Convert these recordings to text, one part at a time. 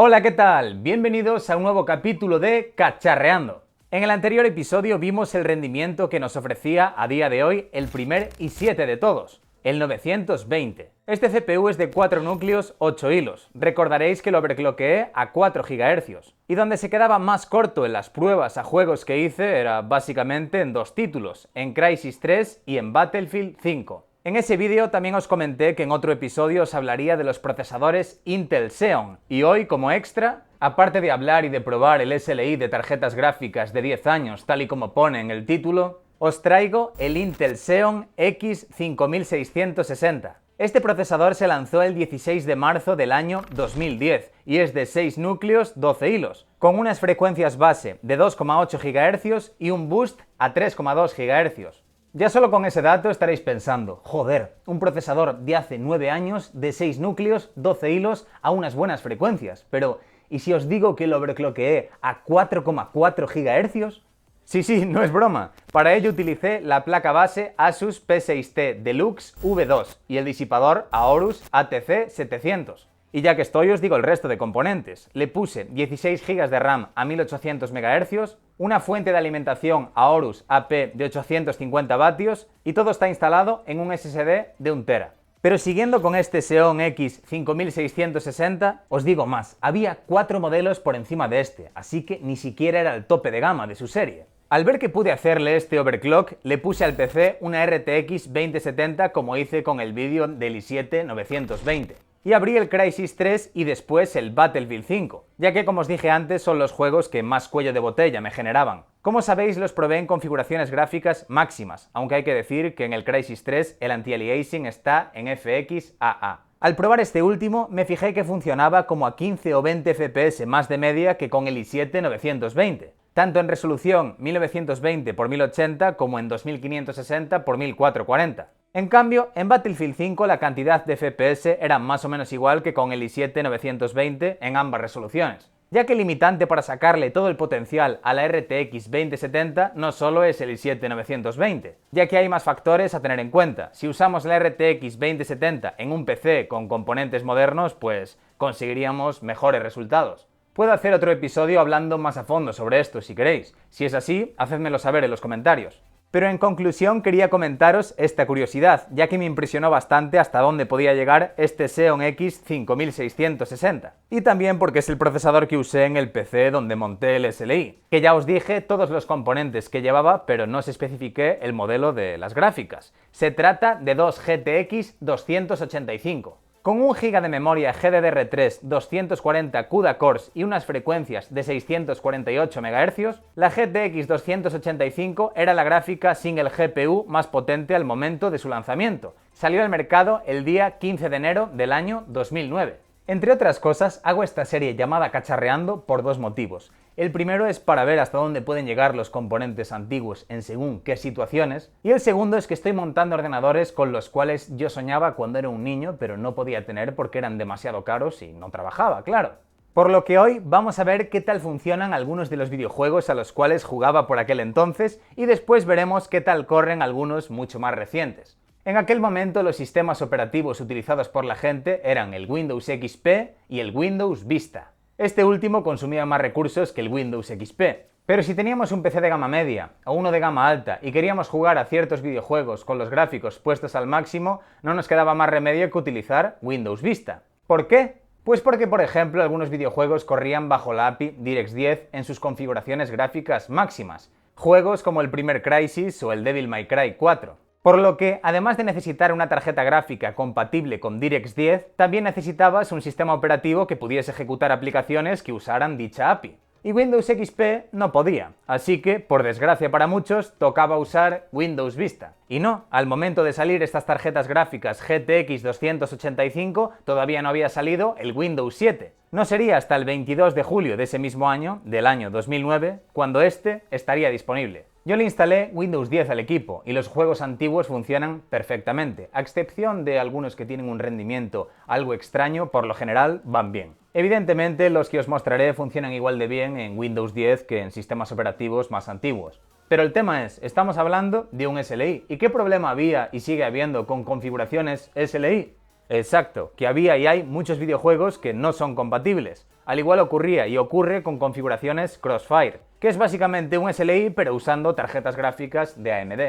Hola, ¿qué tal? Bienvenidos a un nuevo capítulo de Cacharreando. En el anterior episodio vimos el rendimiento que nos ofrecía a día de hoy el primer i7 de todos, el 920. Este CPU es de 4 núcleos, 8 hilos. Recordaréis que lo overclockeé a 4 GHz. Y donde se quedaba más corto en las pruebas a juegos que hice era básicamente en dos títulos, en Crysis 3 y en Battlefield 5. En ese vídeo también os comenté que en otro episodio os hablaría de los procesadores Intel Xeon, y hoy, como extra, aparte de hablar y de probar el SLI de tarjetas gráficas de 10 años tal y como pone en el título, os traigo el Intel Xeon X5660. Este procesador se lanzó el 16 de marzo del año 2010 y es de 6 núcleos, 12 hilos, con unas frecuencias base de 2,8 GHz y un boost a 3,2 GHz. Ya solo con ese dato estaréis pensando, joder, un procesador de hace 9 años, de 6 núcleos, 12 hilos, a unas buenas frecuencias, pero ¿y si os digo que lo overclockeé a 4,4 GHz? Sí, no es broma. Para ello utilicé la placa base Asus P6T Deluxe V2 y el disipador Aorus ATC700. Y ya que estoy os digo el resto de componentes. Le puse 16 GB de RAM a 1800 MHz, una fuente de alimentación Aorus AP de 850 vatios y todo está instalado en un SSD de 1 TB. Pero siguiendo con este Xeon X5660, os digo más, había 4 modelos por encima de este, así que ni siquiera era el tope de gama de su serie. Al ver que pude hacerle este overclock, le puse al PC una RTX 2070 como hice con el vídeo del i7 920. Y abrí el Crysis 3 y después el Battlefield 5, ya que como os dije antes son los juegos que más cuello de botella me generaban. Como sabéis los probé en configuraciones gráficas máximas, aunque hay que decir que en el Crysis 3 el anti-aliasing está en FX AA. Al probar este último me fijé que funcionaba como a 15 o 20 FPS más de media que con el i7 920, tanto en resolución 1920 x 1080 como en 2560 x 1440. En cambio, en Battlefield 5 la cantidad de FPS era más o menos igual que con el i7 920 en ambas resoluciones, ya que el limitante para sacarle todo el potencial a la RTX 2070 no solo es el i7 920, ya que hay más factores a tener en cuenta. Si usamos la RTX 2070 en un PC con componentes modernos, pues conseguiríamos mejores resultados. Puedo hacer otro episodio hablando más a fondo sobre esto si queréis. Si es así, hacedmelo saber en los comentarios. Pero en conclusión quería comentaros esta curiosidad, ya que me impresionó bastante hasta dónde podía llegar este Xeon X5660. Y también porque es el procesador que usé en el PC donde monté el SLI, que ya os dije todos los componentes que llevaba, pero no os especifiqué el modelo de las gráficas. Se trata de dos GTX 285. Con 1 GB de memoria GDDR3 240 CUDA cores y unas frecuencias de 648 MHz, la GTX 285 era la gráfica single GPU más potente al momento de su lanzamiento. Salió al mercado el día 15 de enero del año 2009. Entre otras cosas, hago esta serie llamada Cacharreando por dos motivos. El primero es para ver hasta dónde pueden llegar los componentes antiguos en según qué situaciones, y el segundo es que estoy montando ordenadores con los cuales yo soñaba cuando era un niño, pero no podía tener porque eran demasiado caros y no trabajaba, claro. Por lo que hoy vamos a ver qué tal funcionan algunos de los videojuegos a los cuales jugaba por aquel entonces y después veremos qué tal corren algunos mucho más recientes. En aquel momento los sistemas operativos utilizados por la gente eran el Windows XP y el Windows Vista. Este último consumía más recursos que el Windows XP. Pero si teníamos un PC de gama media o uno de gama alta y queríamos jugar a ciertos videojuegos con los gráficos puestos al máximo, no nos quedaba más remedio que utilizar Windows Vista. ¿Por qué? Pues porque, por ejemplo, algunos videojuegos corrían bajo la API DirectX 10 en sus configuraciones gráficas máximas. Juegos como el primer Crysis o el Devil May Cry 4. Por lo que, además de necesitar una tarjeta gráfica compatible con DirectX 10, también necesitabas un sistema operativo que pudiese ejecutar aplicaciones que usaran dicha API. Y Windows XP no podía, así que, por desgracia para muchos, tocaba usar Windows Vista. Y no, al momento de salir estas tarjetas gráficas GTX 285 todavía no había salido el Windows 7. No sería hasta el 22 de julio de ese mismo año, del año 2009, cuando este estaría disponible. Yo le instalé Windows 10 al equipo y los juegos antiguos funcionan perfectamente, a excepción de algunos que tienen un rendimiento algo extraño, por lo general van bien. Evidentemente los que os mostraré funcionan igual de bien en Windows 10 que en sistemas operativos más antiguos. Pero el tema es, estamos hablando de un SLI, ¿y qué problema había y sigue habiendo con configuraciones SLI? Exacto, que había y hay muchos videojuegos que no son compatibles. Al igual ocurría y ocurre con configuraciones Crossfire, que es básicamente un SLI pero usando tarjetas gráficas de AMD.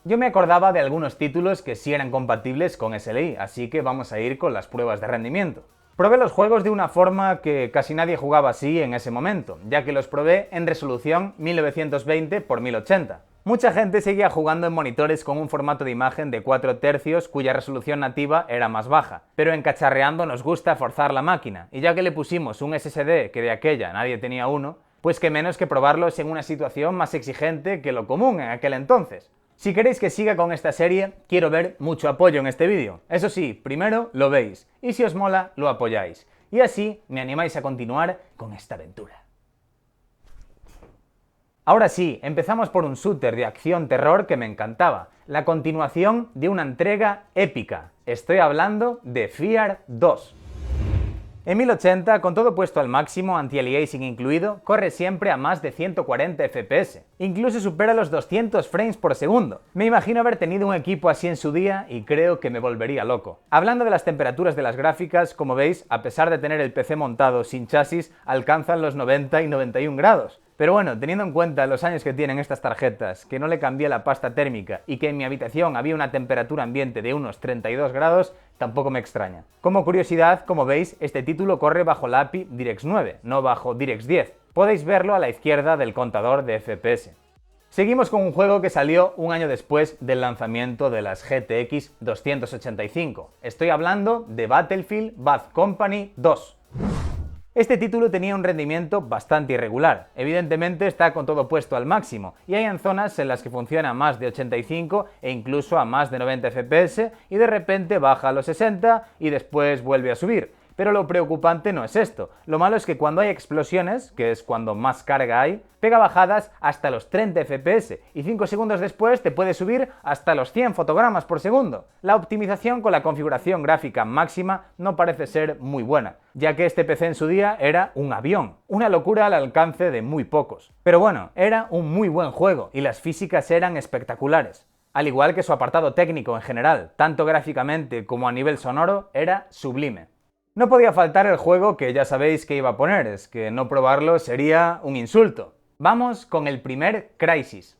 Yo me acordaba de algunos títulos que sí eran compatibles con SLI, así que vamos a ir con las pruebas de rendimiento. Probé los juegos de una forma que casi nadie jugaba así en ese momento, ya que los probé en resolución 1920 x 1080. Mucha gente seguía jugando en monitores con un formato de imagen de 4 tercios cuya resolución nativa era más baja, pero en Cacharreando nos gusta forzar la máquina, y ya que le pusimos un SSD que de aquella nadie tenía uno, pues que menos que probarlos en una situación más exigente que lo común en aquel entonces. Si queréis que siga con esta serie, quiero ver mucho apoyo en este vídeo. Eso sí, primero lo veis, y si os mola, lo apoyáis. Y así me animáis a continuar con esta aventura. Ahora sí, empezamos por un shooter de acción-terror que me encantaba, la continuación de una entrega épica. Estoy hablando de Fear 2. En 1080, con todo puesto al máximo, anti-aliasing incluido, corre siempre a más de 140 FPS. Incluso supera los 200 frames por segundo. Me imagino haber tenido un equipo así en su día y creo que me volvería loco. Hablando de las temperaturas de las gráficas, como veis, a pesar de tener el PC montado sin chasis, alcanzan los 90 y 91 grados. Pero bueno, teniendo en cuenta los años que tienen estas tarjetas, que no le cambié la pasta térmica y que en mi habitación había una temperatura ambiente de unos 32 grados, tampoco me extraña. Como curiosidad, como veis, este título corre bajo la API DirectX 9, no bajo DirectX 10. Podéis verlo a la izquierda del contador de FPS. Seguimos con un juego que salió un año después del lanzamiento de las GTX 285. Estoy hablando de Battlefield Bad Company 2. Este título tenía un rendimiento bastante irregular, evidentemente está con todo puesto al máximo, y hay en zonas en las que funciona a más de 85 e incluso a más de 90 FPS y de repente baja a los 60 y después vuelve a subir. Pero lo preocupante no es esto, lo malo es que cuando hay explosiones, que es cuando más carga hay, pega bajadas hasta los 30 FPS y 5 segundos después te puede subir hasta los 100 fotogramas por segundo. La optimización con la configuración gráfica máxima no parece ser muy buena, ya que este PC en su día era un avión, una locura al alcance de muy pocos. Pero bueno, era un muy buen juego y las físicas eran espectaculares. Al igual que su apartado técnico en general, tanto gráficamente como a nivel sonoro, era sublime. No podía faltar el juego que ya sabéis que iba a poner, es que no probarlo sería un insulto. Vamos con el primer Crysis.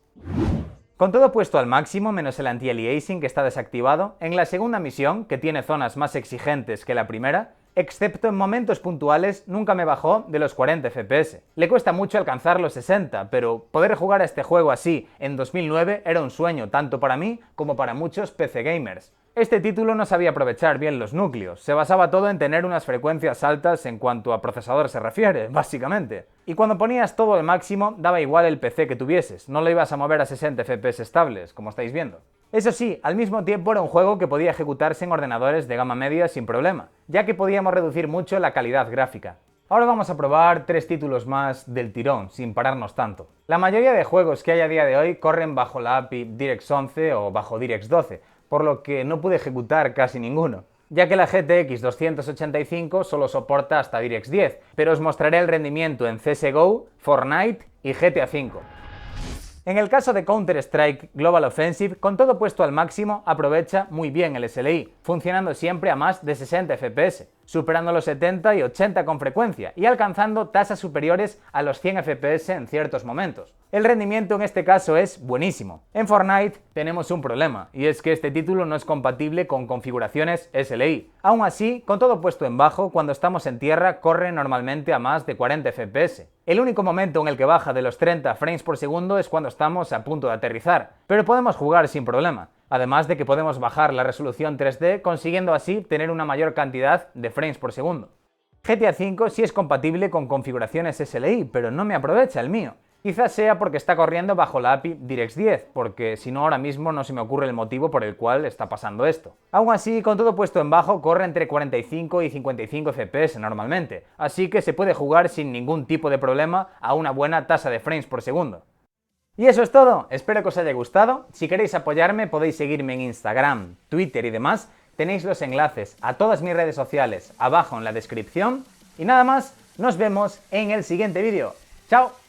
Con todo puesto al máximo, menos el anti-aliasing que está desactivado, en la segunda misión, que tiene zonas más exigentes que la primera, excepto en momentos puntuales, nunca me bajó de los 40 FPS. Le cuesta mucho alcanzar los 60, pero poder jugar a este juego así en 2009 era un sueño tanto para mí como para muchos PC gamers. Este título no sabía aprovechar bien los núcleos, se basaba todo en tener unas frecuencias altas en cuanto a procesador se refiere, básicamente. Y cuando ponías todo al máximo, daba igual el PC que tuvieses, no lo ibas a mover a 60 FPS estables, como estáis viendo. Eso sí, al mismo tiempo era un juego que podía ejecutarse en ordenadores de gama media sin problema, ya que podíamos reducir mucho la calidad gráfica. Ahora vamos a probar 3 títulos más del tirón, sin pararnos tanto. La mayoría de juegos que hay a día de hoy corren bajo la API DirectX 11 o bajo DirectX 12, por lo que no pude ejecutar casi ninguno, ya que la GTX 285 solo soporta hasta DirectX 10, pero os mostraré el rendimiento en CSGO, Fortnite y GTA V. En el caso de Counter-Strike Global Offensive, con todo puesto al máximo, aprovecha muy bien el SLI, funcionando siempre a más de 60 FPS, superando los 70 y 80 con frecuencia y alcanzando tasas superiores a los 100 FPS en ciertos momentos. El rendimiento en este caso es buenísimo. En Fortnite tenemos un problema, y es que este título no es compatible con configuraciones SLI. Aún así, con todo puesto en bajo, cuando estamos en tierra corre normalmente a más de 40 FPS. El único momento en el que baja de los 30 frames por segundo es cuando estamos a punto de aterrizar, pero podemos jugar sin problema. Además de que podemos bajar la resolución 3D, consiguiendo así tener una mayor cantidad de frames por segundo. GTA V sí es compatible con configuraciones SLI, pero no me aprovecha el mío. Quizás sea porque está corriendo bajo la API DirectX 10, porque si no ahora mismo no se me ocurre el motivo por el cual está pasando esto. Aún así, con todo puesto en bajo, corre entre 45 y 55 FPS normalmente, así que se puede jugar sin ningún tipo de problema a una buena tasa de frames por segundo. Y eso es todo, espero que os haya gustado. Si queréis apoyarme podéis seguirme en Instagram, Twitter y demás. Tenéis los enlaces a todas mis redes sociales abajo en la descripción. Y nada más, nos vemos en el siguiente vídeo. ¡Chao!